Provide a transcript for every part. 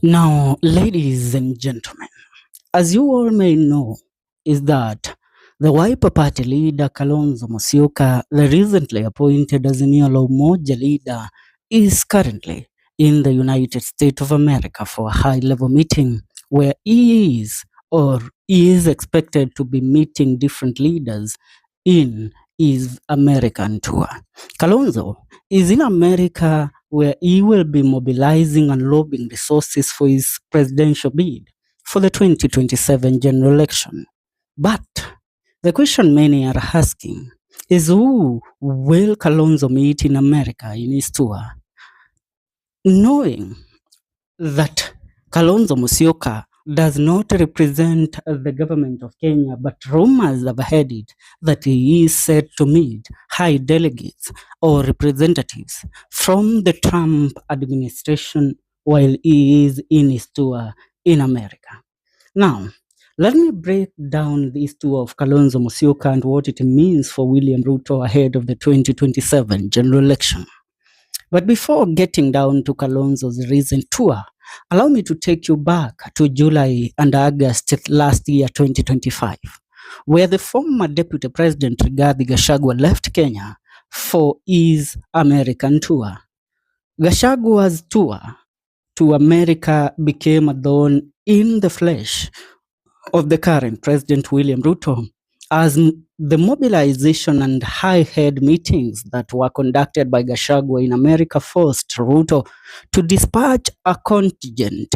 Now, ladies and gentlemen, as you all may know, is that the Wiper Party leader Kalonzo Musyoka, the recently appointed Azimio Umoja leader, is currently in the United States of America for a high-level meeting where he is expected to be meeting different leaders in his American tour. Kalonzo is in America where he will be mobilizing and lobbying resources for his presidential bid for the 2027 general election. But the question many are asking is, who will Kalonzo meet in America in his tour? Knowing that Kalonzo Musyoka does not represent the government of Kenya, but rumors have had it that he is set to meet high delegates or representatives from the Trump administration while he is in his tour in America. Now, let me break down this tour of Kalonzo Musyoka and what it means for William Ruto ahead of the 2027 general election. But before getting down to Kalonzo's recent tour, allow me to take you back to July and August last year, 2025, where the former Deputy President Rigathi Gachagua left Kenya for his American tour. Gachagua's tour to America became a thorn in the flesh of the current President William Ruto, as the mobilization and high-head meetings that were conducted by Gachagua in America forced Ruto to dispatch a contingent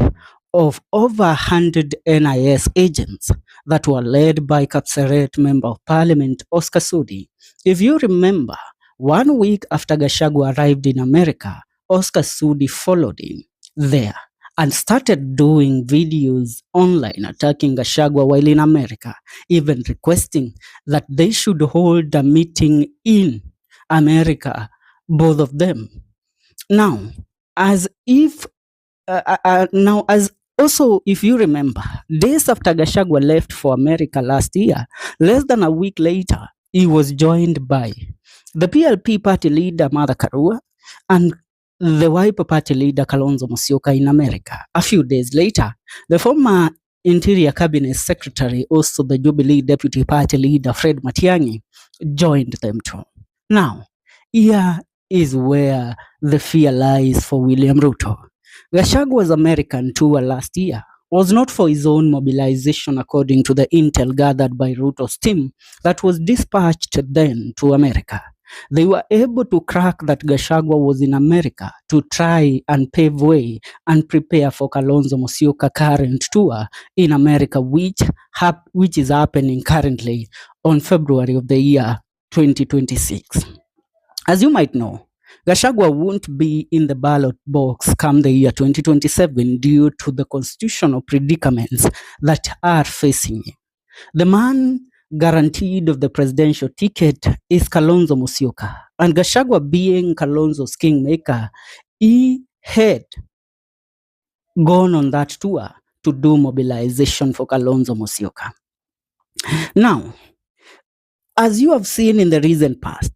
of over 100 NIS agents that were led by Kapseret Member of Parliament Oscar Sudi. If you remember, 1 week after Gachagua arrived in America, Oscar Sudi followed him there and started doing videos online attacking Gachagua while in America, even requesting that they should hold a meeting in America, both of them. Now, as if as also, if you remember, days after Gachagua left for America last year, less than a week later, he was joined by the PLP party leader Martha Karua and the Wiper Party leader Kalonzo Musyoka in America. A few days later, the former Interior Cabinet Secretary, also the Jubilee Deputy Party leader Fred Matiang'i, joined them too. Now, here is where the fear lies for William Ruto. Gachagua's American tour last year was not for his own mobilization, according to the intel gathered by Ruto's team that was dispatched then to America. They were able to crack that Gachagua was in America to try and pave way and prepare for Kalonzo Musyoka current tour in America, which is happening currently on February of the year 2026. As you might know, Gachagua won't be in the ballot box come the year 2027 due to the constitutional predicaments that are facing him. The man guaranteed of the presidential ticket is Kalonzo Musyoka. And Gachagua, being Kalonzo's kingmaker, he had gone on that tour to do mobilization for Kalonzo Musyoka. Now, as you have seen in the recent past,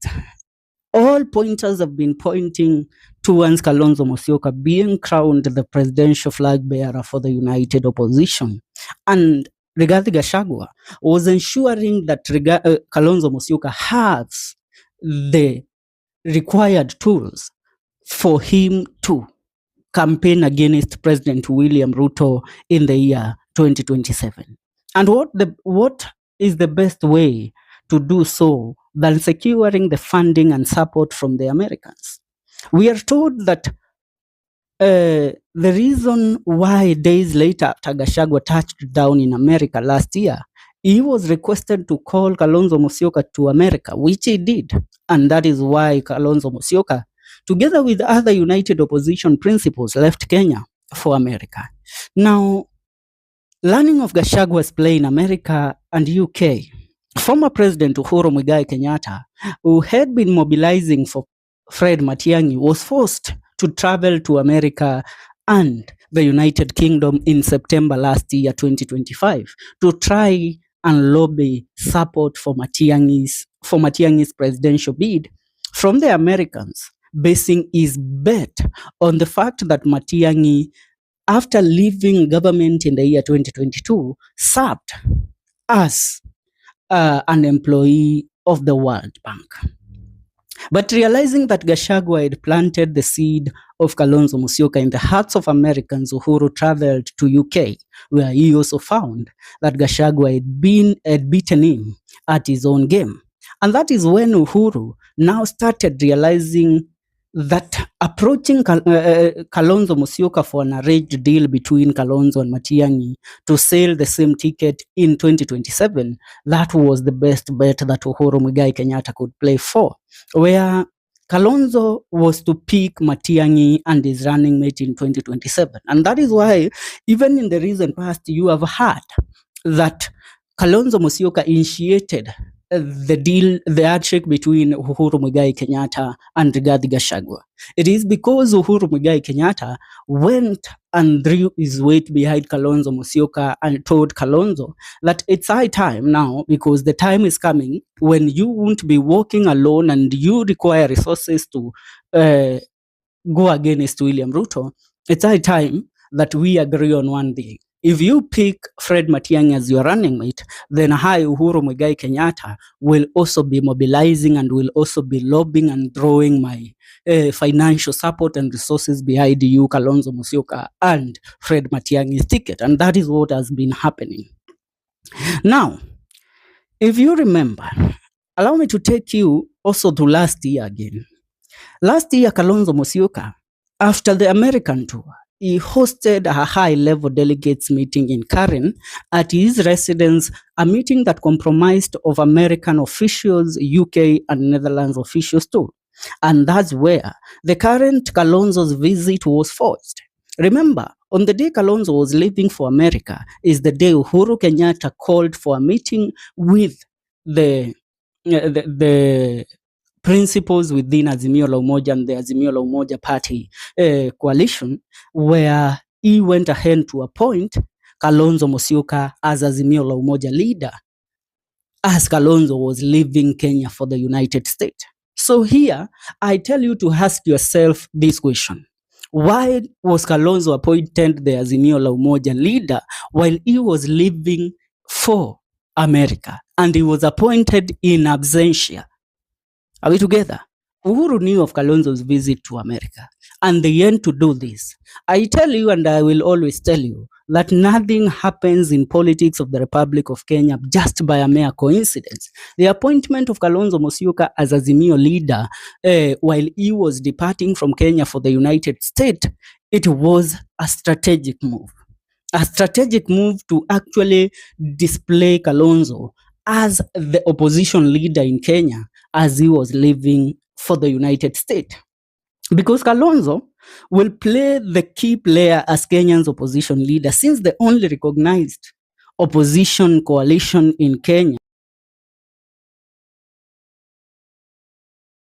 all pointers have been pointing towards Kalonzo Musyoka being crowned the presidential flag bearer for the united opposition. And Rigathi Gachagua was ensuring that Kalonzo Musyoka has the required tools for him to campaign against President William Ruto in the year 2027. And what is the best way to do so than securing the funding and support from the Americans? We are told that the reason why days later after Gachagua touched down in America last year, he was requested to call Kalonzo Musyoka to America, which he did. And that is why Kalonzo Musyoka, together with other united opposition principals, left Kenya for America. Now, learning of Gachagua's play in America and UK, former President Uhuru Muigai Kenyatta, who had been mobilizing for Fred Matiang'i, was forced to travel to America and the United Kingdom in September last year, 2025, to try and lobby support for Matiang'i's presidential bid from the Americans, basing his bet on the fact that Matiang'i after leaving government in the year 2022, served as an employee of the World Bank. But realizing that Gachagua had planted the seed of Kalonzo Musyoka in the hearts of Americans, Uhuru traveled to UK, where he also found that Gachagua had beaten him at his own game. And that is when Uhuru now started realizing that approaching Kalonzo Musyoka for an arranged deal between Kalonzo and Matiang'i to sell the same ticket in 2027, that was the best bet that Uhuru Muigai Kenyatta could play for, where Kalonzo was to pick Matiang'i and his running mate in 2027. And that is why, even in the recent past, you have heard that Kalonzo Musyoka initiated the deal, the handshake between Uhuru Muigai Kenyatta and Rigathi Gachagua. It is because Uhuru Muigai Kenyatta went and drew his weight behind Kalonzo Musyoka and told Kalonzo that it's high time now, because the time is coming when you won't be walking alone and you require resources to go against William Ruto. It's high time that we agree on one thing. If you pick Fred Matiang'i as your running mate, then I, Uhuru Muigai Kenyatta, will also be mobilizing and will also be lobbying and throwing my financial support and resources behind you, Kalonzo Musyoka, and Fred Matiang'i's ticket. And that is what has been happening. Now, if you remember, allow me to take you also to last year again. Last year, Kalonzo Musyoka, after the American tour, he hosted a high-level delegates meeting in Karen at his residence, a meeting that comprised of American officials, UK and Netherlands officials too. And that's where the current Kalonzo's visit was forced. Remember, on the day Kalonzo was leaving for America is the day Uhuru Kenyatta called for a meeting with the principles within Azimio la Umoja and the Azimio la Umoja party coalition, where he went ahead to appoint Kalonzo Musyoka as Azimio la Umoja leader, as Kalonzo was leaving Kenya for the United States. So here, I tell you to ask yourself this question. Why was Kalonzo appointed the Azimio la Umoja leader while he was leaving for America? And he was appointed in absentia. Are we together? Uhuru knew of Kalonzo's visit to America, and they went to do this. I tell you, and I will always tell you, that nothing happens in politics of the Republic of Kenya just by a mere coincidence. The appointment of Kalonzo Musyoka as Azimio leader while he was departing from Kenya for the United States, it was a strategic move. A strategic move to actually display Kalonzo as the opposition leader in Kenya as he was leaving for the United States. Because Kalonzo will play the key player as Kenya's opposition leader, since the only recognized opposition coalition in Kenya